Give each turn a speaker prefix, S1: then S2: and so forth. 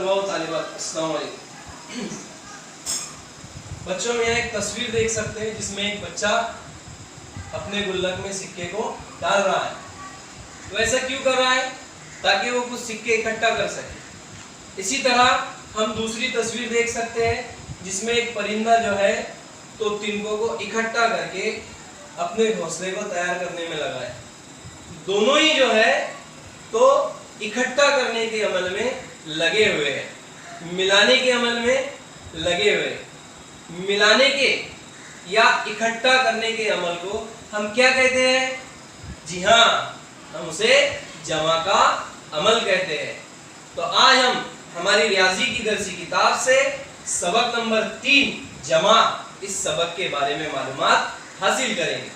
S1: तलबा व तालिबात, अस्सलाम वालेकुम। बच्चों में यहाँ एक तस्वीर देख सकते हैं जिसमें एक बच्चा अपने गुल्लक में सिक्के को डाल रहा है। तो ऐसा क्यों कर रहा है? ताकि वो कुछ सिक्के इकट्ठा कर सके। इसी तरह हम दूसरी तस्वीर देख सकते हैं जिसमें एक परिंदा जो है तो तिनकों को इकट्ठा करके अपने घोंसले को तैयार करने में लगा है। दोनों ही जो है तो इकट्ठा करने के अमल में लगे हुए हैं, मिलाने के अमल में लगे हुए हैं। मिलाने के या इकट्ठा करने के अमल को हम क्या कहते हैं? जी हाँ, हम उसे जमा का अमल कहते हैं। तो आज हम हमारी रियाजी की दरसी किताब से सबक नंबर 3 जमा, इस सबक के बारे में मालूमात हासिल करेंगे।